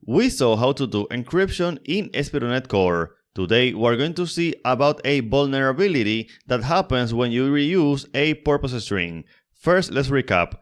We saw how to do encryption in ASP.NET Core. Today we're going to see about a vulnerability that happens when you reuse a purpose string. First, let's recap.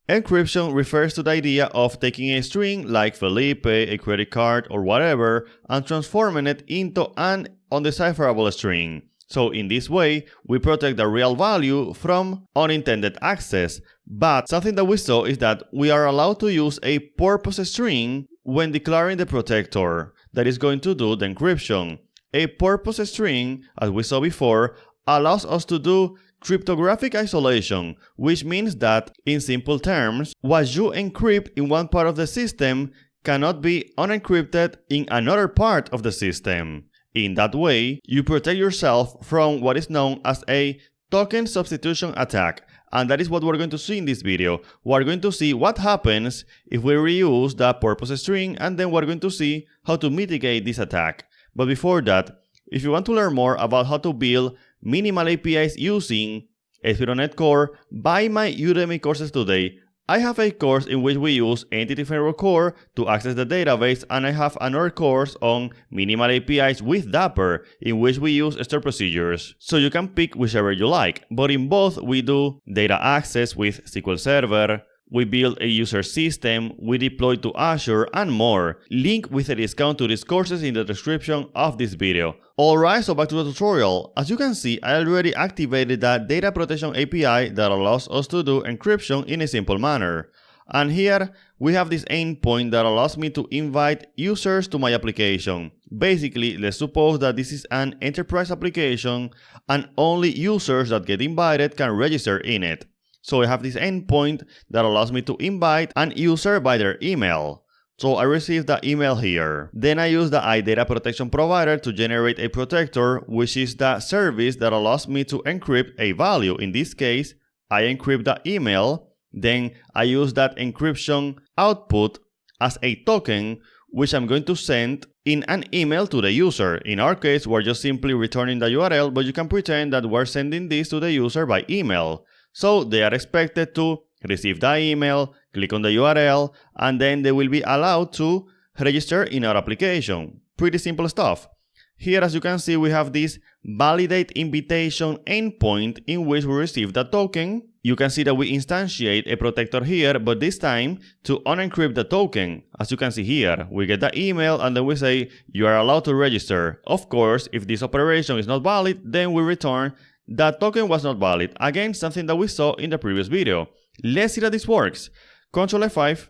Encryption refers to the idea of taking a string like Felipe, a credit card, or whatever, and transforming it into an undecipherable string. So in this way, we protect the real value from unintended access. But something that we saw is that we are allowed to use a purpose string when declaring the protector that is going to do the encryption. A purpose string, as we saw before, allows us to do cryptographic isolation, which means that, in simple terms, what you encrypt in one part of the system cannot be unencrypted in another part of the system. In that way, you protect yourself from what is known as a token substitution attack, and that is what we're going to see in this video. We're going to see what happens if we reuse that purpose string, and then we're going to see how to mitigate this attack. But before that, if you want to learn more about how to build minimal APIs using ASP.NET Core, buy my Udemy courses today. I have a course in which we use Entity Framework Core to access the database, and I have another course on minimal APIs with Dapper in which we use store procedures. So you can pick whichever you like, but in both we do data access with SQL Server, we build a user system, we deploy to Azure, and more. Link with a discount to these courses in the description of this video. Alright, so back to the tutorial. As you can see, I already activated that data protection API that allows us to do encryption in a simple manner. And here we have this endpoint that allows me to invite users to my application. Basically, let's suppose that this is an enterprise application and only users that get invited can register in it. So I have this endpoint that allows me to invite an user by their email. So I receive the email here. Then I use the iData protection provider to generate a protector, which is the service that allows me to encrypt a value. In this case, I encrypt the email. Then I use that encryption output as a token, which I'm going to send in an email to the user. In our case, we're just simply returning the URL, but you can pretend that we're sending this to the user by email. So they are expected to receive the email, click on the URL, and then they will be allowed to register in our application. Pretty simple stuff. Here, as you can see, we have this validate invitation endpoint in which we receive the token. You can see that we instantiate a protector here, but this time to unencrypt the token. As you can see here, we get the email and then we say you are allowed to register. Of course, if this operation is not valid, then we return that token was not valid. Again, something that we saw in the previous video. Let's see that this works. Ctrl F5.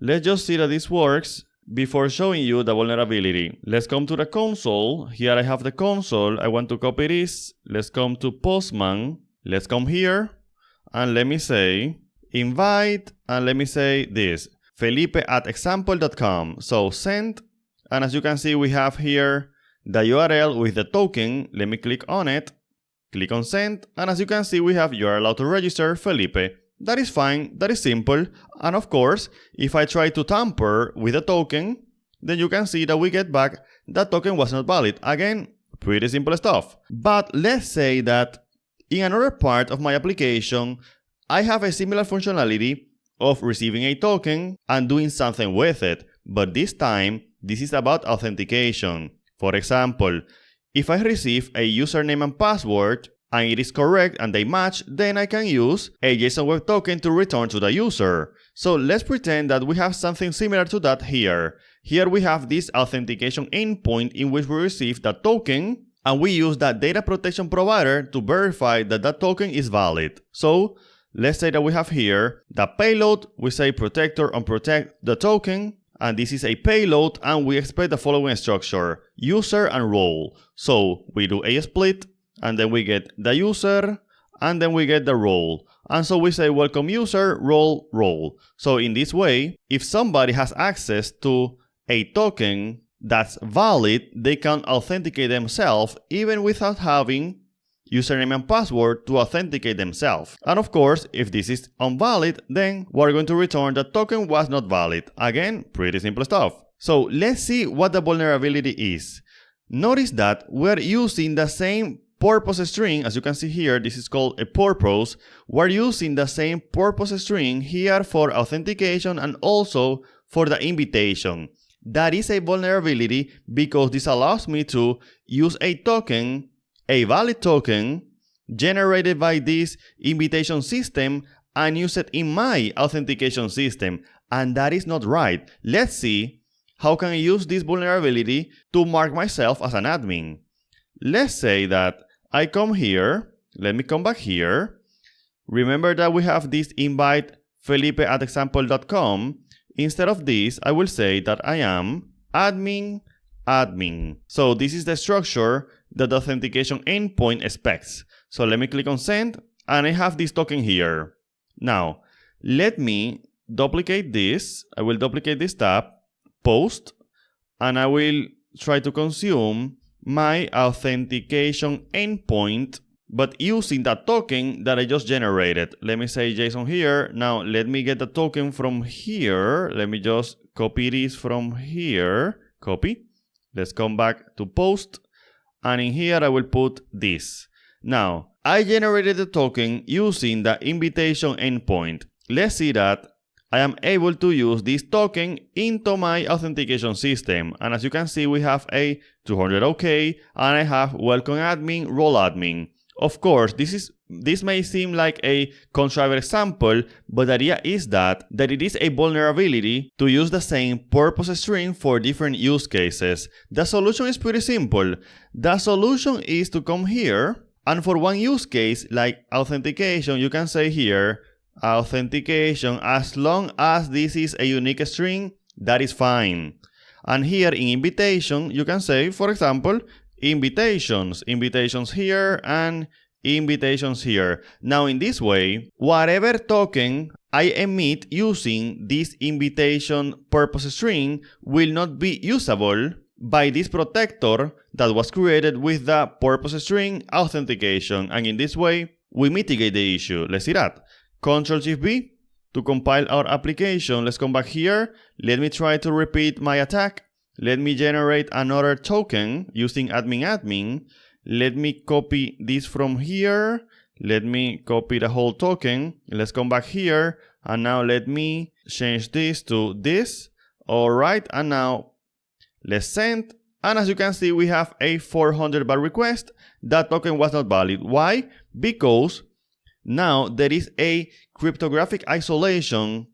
Let's just see that this works before showing you the vulnerability. Let's come to the console. Here I have the console. I want to copy this. Let's come to Postman. Let's come here and let me say invite and let me say this felipe@example.com. So send, and as you can see we have here the URL with the token. Let me click on it. Click on send, and as you can see we have you are allowed to register Felipe. That is fine, that is simple, and of course if I try to tamper with the token, then you can see that we get back that token was not valid. Again, pretty simple stuff. But let's say that in another part of my application I have a similar functionality of receiving a token and doing something with it, but this time this is about authentication. For example, if I receive a username and password and it is correct and they match, then I can use a JSON Web Token to return to the user. So let's pretend that we have something similar to that here. Here we have this authentication endpoint in which we receive the token and we use that data protection provider to verify that that token is valid. So let's say that we have here the payload, we say protector unprotect the token, and this is a payload and we expect the following structure: user and role. So we do a split and then we get the user and then we get the role. And so we say welcome user, role. So in this way, if somebody has access to a token that's valid, they can authenticate themselves even without having username and password to authenticate themselves. And of course, if this is invalid, then we're going to return the token was not valid. Again, pretty simple stuff. So let's see what the vulnerability is. Notice that we're using the same purpose string. As you can see here, this is called a purpose. We're using the same purpose string here for authentication and also for the invitation. That is a vulnerability because this allows me to use a token, a valid token, generated by this invitation system and use it in my authentication system. And that is not right. Let's see how can I use this vulnerability to mark myself as an admin. Let's say that I come here. Let me come back here. Remember that we have this invite felipe@example.com. Instead of this, I will say that I am admin. So this is the structure that the authentication endpoint expects. So let me click on send and I have this token here. Now, let me duplicate this. I will duplicate this tab, post, and I will try to consume my authentication endpoint, but using that token that I just generated. Let me say JSON here. Now let me get the token from here. Let me just copy this from here. Copy. Let's come back to post. And in here I will put this. Now, I generated the token using the invitation endpoint. Let's see that I am able to use this token into my authentication system. And as you can see, we have a 200 OK and I have welcome admin, role admin. Of course, this may seem like a contrived example, but the idea is that it is a vulnerability to use the same purpose string for different use cases. The solution is pretty simple. The solution is to come here, and for one use case like authentication, you can say here, authentication, as long as this is a unique string, that is fine. And here in invitation, you can say, for example, invitations here and invitations here. Now in this way, whatever token I emit using this invitation purpose string will not be usable by this protector that was created with the purpose string authentication. And in this way, we mitigate the issue. Let's see that. Ctrl+Shift+V to compile our application. Let's come back here. Let me try to repeat my attack. Let me generate another token using admin. Let me copy this from here. Let me copy the whole token. Let's come back here. And now let me change this to this. All right. And now let's send. And as you can see, we have a 400 baht request. That token was not valid. Why? Because now there is a cryptographic isolation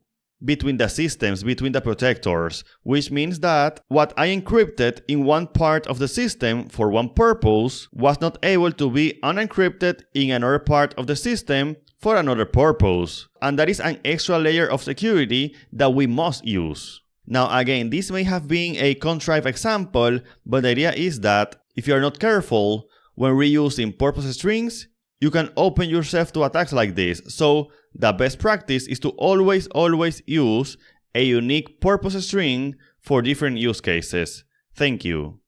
between the systems, between the protectors, which means that what I encrypted in one part of the system for one purpose was not able to be unencrypted in another part of the system for another purpose. And that is an extra layer of security that we must use. Now again, this may have been a contrived example, but the idea is that if you are not careful when reusing purpose strings, you can open yourself to attacks like this. So the best practice is to always use a unique purpose string for different use cases. Thank you.